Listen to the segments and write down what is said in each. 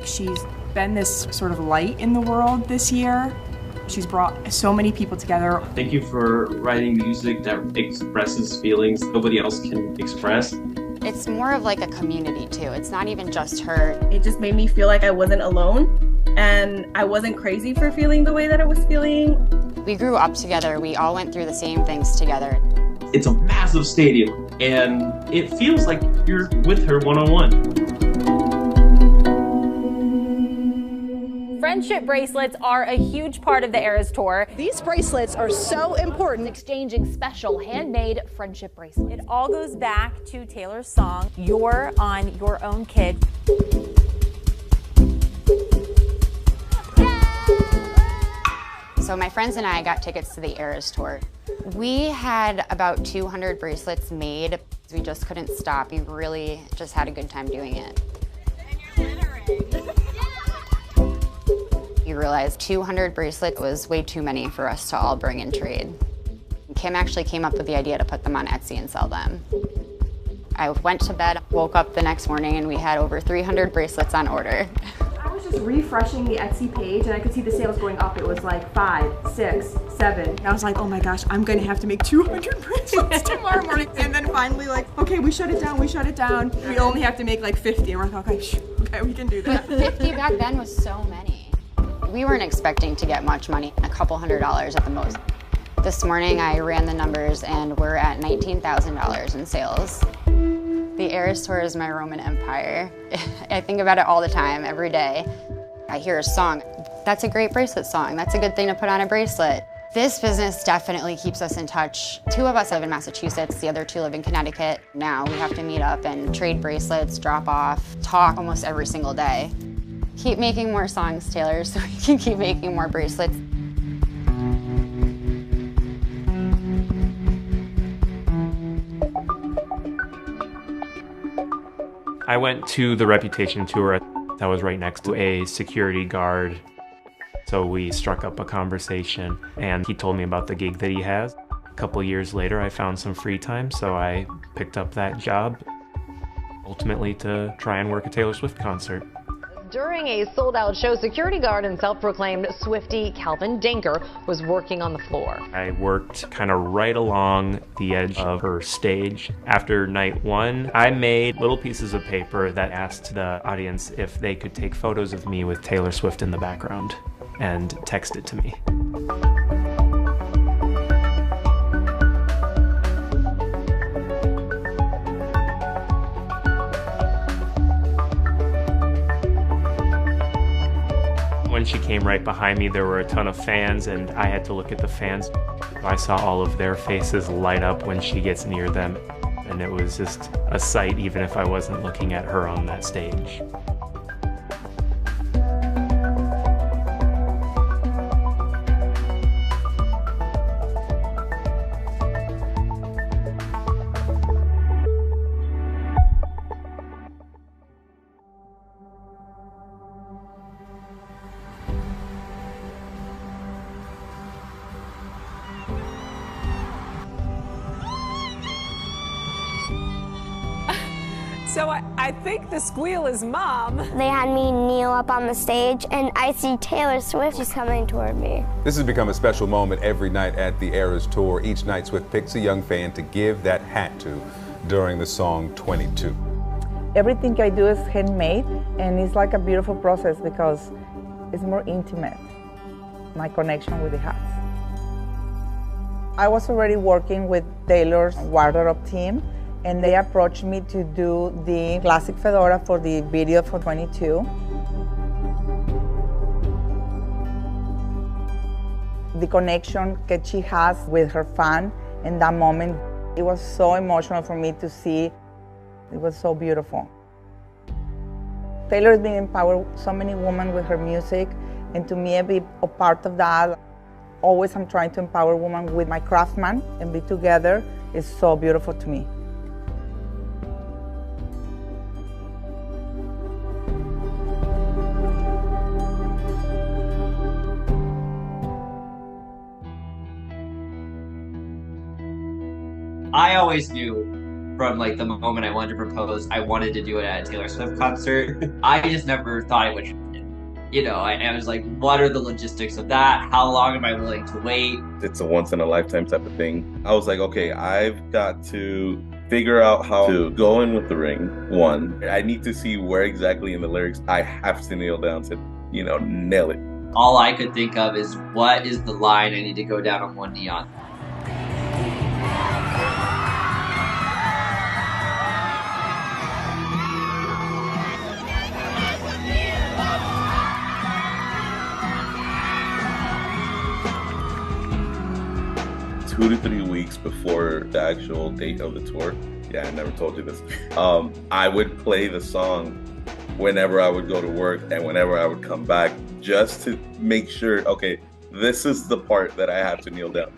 She's been this sort of light in the world this year. She's brought so many people together. Thank you for writing music that expresses feelings nobody else can express. It's more of like a community too. It's not even just her. It just made me feel like I wasn't alone and I wasn't crazy for feeling the way that I was feeling. We grew up together. We all went through the same things together. It's a massive stadium and it feels like you're with her one-on-one. Friendship bracelets are a huge part of the Eras Tour. These bracelets are so important. Exchanging special handmade friendship bracelets. It all goes back to Taylor's song, You're on Your Own Kid. So my friends and I got tickets to the Eras Tour. We had about 200 bracelets made. We just couldn't stop. We really just had a good time doing it. We realized 200 bracelets was way too many for us to all bring and trade. Kim actually came up with the idea to put them on Etsy and sell them. I went to bed, woke up the next morning, and we had over 300 bracelets on order. I was just refreshing the Etsy page and I could see the sales going up. It was like 5, 6, 7. And I was like, oh my gosh, I'm gonna have to make 200 bracelets tomorrow morning. And then finally like, okay, we shut it down. We only have to make like 50. And we're like, okay, we can do that. 50 back then was so many. We weren't expecting to get much money, a couple $100s at the most. This morning I ran the numbers and we're at $19,000 in sales. The Eras Tour is my Roman empire. I think about it all the time, every day. I hear a song, that's a great bracelet song, that's a good thing to put on a bracelet. This business definitely keeps us in touch. 2 of us live in Massachusetts, the other 2 live in Connecticut. Now we have to meet up and trade bracelets, drop off, talk almost every single day. Keep making more songs, Taylor, so we can keep making more bracelets. I went to the Reputation tour. I was right next to a security guard. So we struck up a conversation and he told me about the gig that he has. A couple years later, I found some free time, so I picked up that job, ultimately to try and work a Taylor Swift concert. During a sold-out show, security guard and self-proclaimed Swiftie Calvin Dinker was working on the floor. I worked kind of right along the edge of her stage. After night 1, I made little pieces of paper that asked the audience if they could take photos of me with Taylor Swift in the background and text it to me. When she came right behind me, there were a ton of fans, and I had to look at the fans. I saw all of their faces light up when she gets near them, and it was just a sight, even if I wasn't looking at her on that stage. So I think the squeal is Mom. They had me kneel up on the stage and I see Taylor Swift just coming toward me. This has become a special moment every night at the Eras Tour. Each night Swift picks a young fan to give that hat to during the song 22. Everything I do is handmade and it's like a beautiful process because it's more intimate, my connection with the hats. I was already working with Taylor's wardrobe team and they approached me to do the classic fedora for the video for 22. The connection that she has with her fan in that moment, it was so emotional for me to see. It was so beautiful. Taylor has been empowered so many women with her music, and to me, I be a part of that. Always I'm trying to empower women with my craftsman and be together. It's so beautiful to me. I always knew from like the moment I wanted to propose, I wanted to do it at a Taylor Swift concert. I just never thought it would happen. You know, I was like, what are the logistics of that? How long am I willing to wait? It's a once in a lifetime type of thing. I was like, okay, I've got to figure out how to go in with the ring. One, I need to see where exactly in the lyrics I have to kneel down to, you know, nail it. All I could think of is, what is the line I need to go down on one knee on? Two to 3 weeks before the actual date of the tour, yeah, I never told you this, I would play the song whenever I would go to work and whenever I would come back, just to make sure, okay, this is the part that I have to kneel down.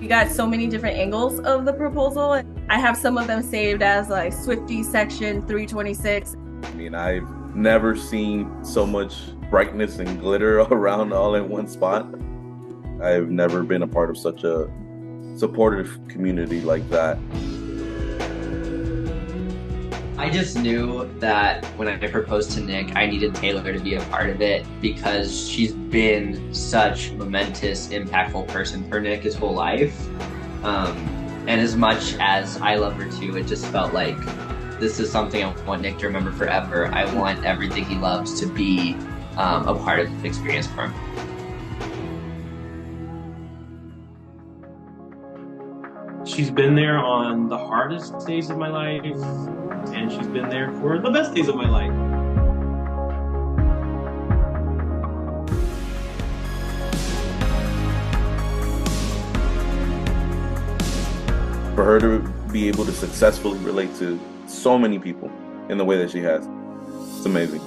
We got so many different angles of the proposal. I have some of them saved as like Swiftie section 326. I mean, I've never seen so much brightness and glitter around all in one spot. I've never been a part of such a supportive community like that. I just knew that when I proposed to Nick, I needed Taylor to be a part of it because she's been such a momentous, impactful person for Nick his whole life. And as much as I love her too, it just felt like this is something I want Nick to remember forever. I want everything he loves to be a part of the experience for him. She's been there on the hardest days of my life, and she's been there for the best days of my life. For her to be able to successfully relate to so many people in the way that she has, it's amazing.